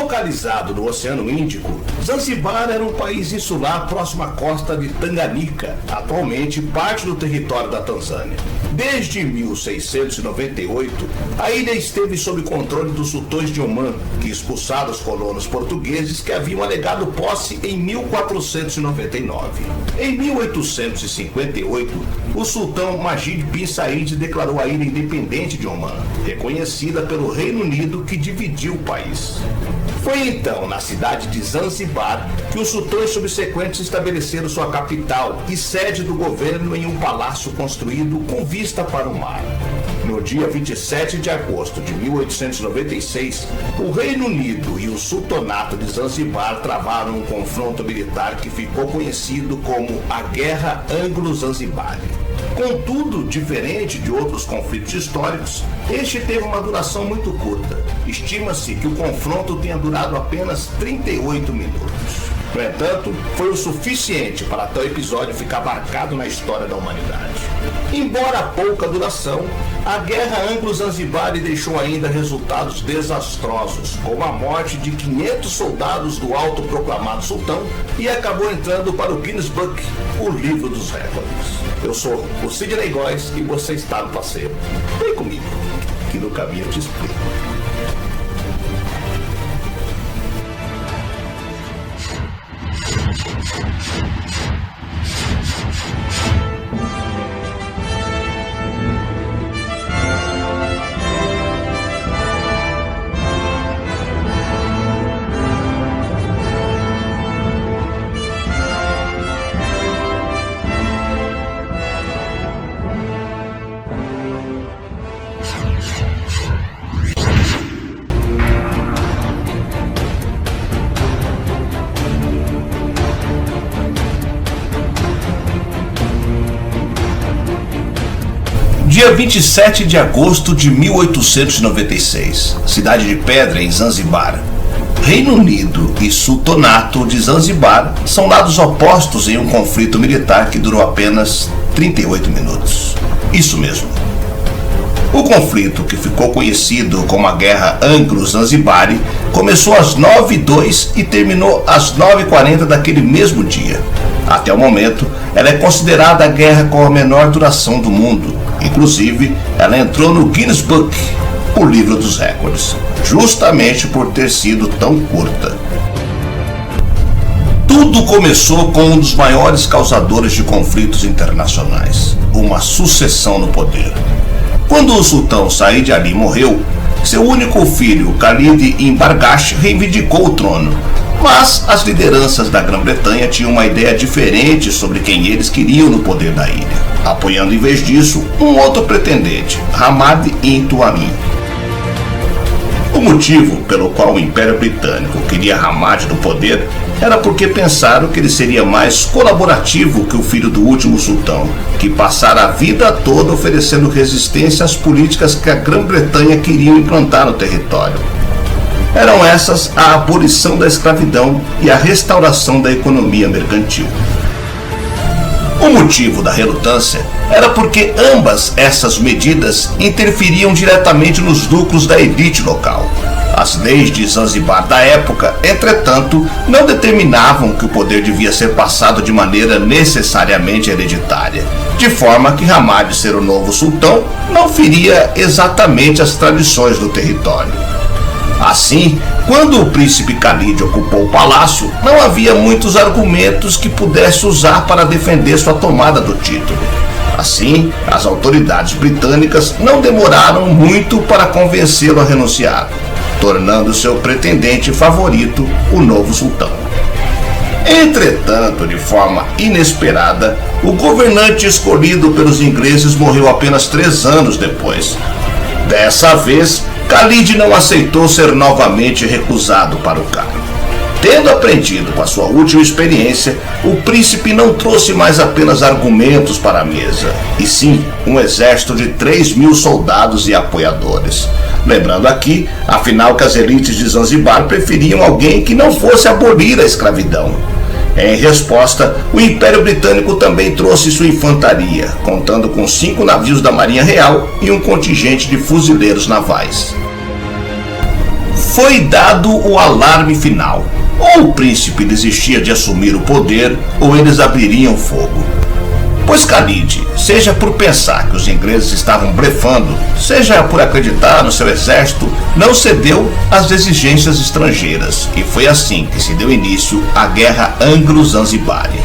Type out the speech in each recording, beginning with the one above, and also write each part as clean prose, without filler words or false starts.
Localizado no Oceano Índico, Zanzibar era um país insular próximo à costa de Tanganyika, atualmente parte do território da Tanzânia. Desde 1698, a ilha esteve sob controle dos sultões de Omã, que expulsaram os colonos portugueses que haviam alegado posse em 1499. Em 1858, o sultão Majid bin Said declarou a ilha independente de Omã, reconhecida pelo Reino Unido, que dividiu o país. Foi então na cidade de Zanzibar que os sultões subsequentes estabeleceram sua capital e sede do governo em um palácio construído com vista para o mar. No dia 27 de agosto de 1896, o Reino Unido e o Sultanato de Zanzibar travaram um confronto militar que ficou conhecido como a Guerra Anglo-Zanzibari. Contudo, diferente de outros conflitos históricos, este teve uma duração muito curta. Estima-se que o confronto tenha durado apenas 38 minutos. No entanto, foi o suficiente para tal episódio ficar marcado na história da humanidade. Embora pouca duração, a Guerra Anglo-Zanzibari deixou ainda resultados desastrosos, como a morte de 500 soldados do autoproclamado sultão, e acabou entrando para o Guinness Book, o livro dos recordes. Eu sou o Sidney Góes e você está no passeio. Vem comigo, que no caminho eu te explico. Dia 27 de agosto de 1896, cidade de Pedra, em Zanzibar. Reino Unido e Sultanato de Zanzibar são lados opostos em um conflito militar que durou apenas 38 minutos. Isso mesmo. O conflito, que ficou conhecido como a Guerra Anglo-Zanzibari, começou às 9h02 e terminou às 9h40 daquele mesmo dia. Até o momento, ela é considerada a guerra com a menor duração do mundo. Inclusive, ela entrou no Guinness Book, o livro dos recordes, justamente por ter sido tão curta. Tudo começou com um dos maiores causadores de conflitos internacionais, uma sucessão no poder. Quando o sultão Said Ali morreu, seu único filho, Khalid ibn Bargash, reivindicou o trono. Mas as lideranças da Grã-Bretanha tinham uma ideia diferente sobre quem eles queriam no poder da ilha, apoiando em vez disso um outro pretendente, Hamad bin Tuamin. O motivo pelo qual o Império Britânico queria Hamad no poder era porque pensaram que ele seria mais colaborativo que o filho do último sultão, que passara a vida toda oferecendo resistência às políticas que a Grã-Bretanha queria implantar no território. Eram essas a abolição da escravidão e a restauração da economia mercantil. O motivo da relutância era porque ambas essas medidas interferiam diretamente nos lucros da elite local. As leis de Zanzibar da época, entretanto, não determinavam que o poder devia ser passado de maneira necessariamente hereditária, de forma que Hamad ser o novo sultão não feria exatamente as tradições do território. Assim, quando o príncipe Khalid ocupou o palácio, não havia muitos argumentos que pudesse usar para defender sua tomada do título. Assim, as autoridades britânicas não demoraram muito para convencê-lo a renunciar, tornando seu pretendente favorito o novo sultão. Entretanto, de forma inesperada, o governante escolhido pelos ingleses morreu apenas 3 anos depois. Dessa vez, Khalid não aceitou ser novamente recusado para o cargo. Tendo aprendido com a sua última experiência, o príncipe não trouxe mais apenas argumentos para a mesa, e sim um exército de 3.000 soldados e apoiadores. Lembrando aqui, afinal, que as elites de Zanzibar preferiam alguém que não fosse abolir a escravidão. Em resposta, o Império Britânico também trouxe sua infantaria, contando com 5 navios da Marinha Real e um contingente de fuzileiros navais. foi dado o alarme final. Ou o príncipe desistia de assumir o poder, ou eles abririam fogo. Pois Khalid, seja por pensar que os ingleses estavam blefando, seja por acreditar no seu exército, não cedeu às exigências estrangeiras, e foi assim que se deu início à Guerra Anglo-Zanzibari.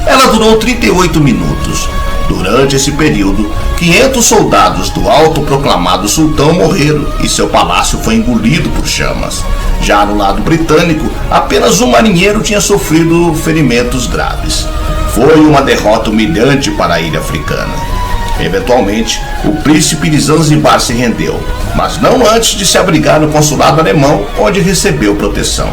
Ela durou 38 minutos. Durante esse período, 500 soldados do autoproclamado sultão morreram e seu palácio foi engolido por chamas. Já no lado britânico, apenas um marinheiro tinha sofrido ferimentos graves. Foi uma derrota humilhante para a ilha africana. Eventualmente, o príncipe de Zanzibar se rendeu, mas não antes de se abrigar no consulado alemão, onde recebeu proteção.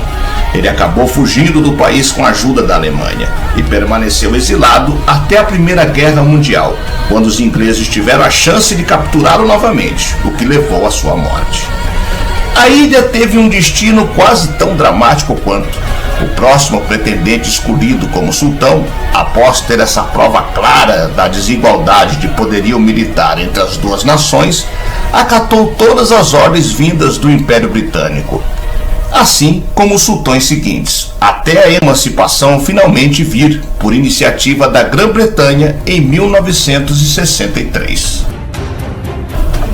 Ele acabou fugindo do país com a ajuda da Alemanha e permaneceu exilado até a Primeira Guerra Mundial, quando os ingleses tiveram a chance de capturá-lo novamente, o que levou à sua morte. A ilha teve um destino quase tão dramático quanto. O próximo pretendente escolhido como sultão, após ter essa prova clara da desigualdade de poderio militar entre as duas nações, acatou todas as ordens vindas do Império Britânico, assim como os sultões seguintes, até a emancipação finalmente vir por iniciativa da Grã-Bretanha em 1963.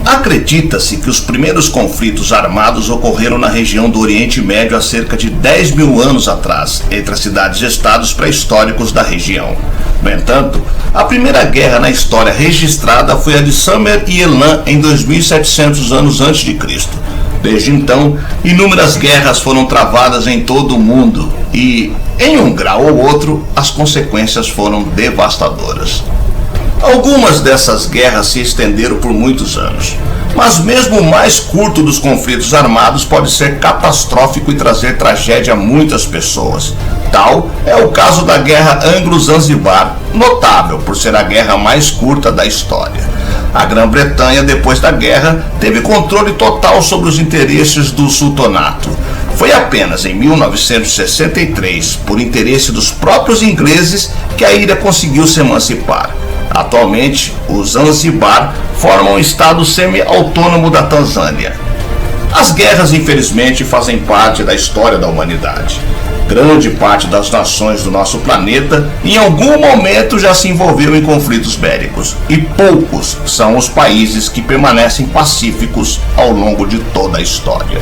Acredita-se que os primeiros conflitos armados ocorreram na região do Oriente Médio há cerca de 10 mil anos atrás, entre as cidades-estados pré-históricos da região. No entanto, a primeira guerra na história registrada foi a de Sumer e Elam em 2700 anos antes de Cristo. Desde então, inúmeras guerras foram travadas em todo o mundo e, em um grau ou outro, as consequências foram devastadoras. Algumas dessas guerras se estenderam por muitos anos, mas mesmo o mais curto dos conflitos armados pode ser catastrófico e trazer tragédia a muitas pessoas. Tal é o caso da Guerra Anglo-Zanzibar, notável por ser a guerra mais curta da história. A Grã-Bretanha, depois da guerra, teve controle total sobre os interesses do sultanato. Foi apenas em 1963, por interesse dos próprios ingleses, que a ilha conseguiu se emancipar. Atualmente, os Zanzibar formam um estado semi-autônomo da Tanzânia. As guerras, infelizmente, fazem parte da história da humanidade. Grande parte das nações do nosso planeta, em algum momento, já se envolveu em conflitos bélicos, e poucos são os países que permanecem pacíficos ao longo de toda a história.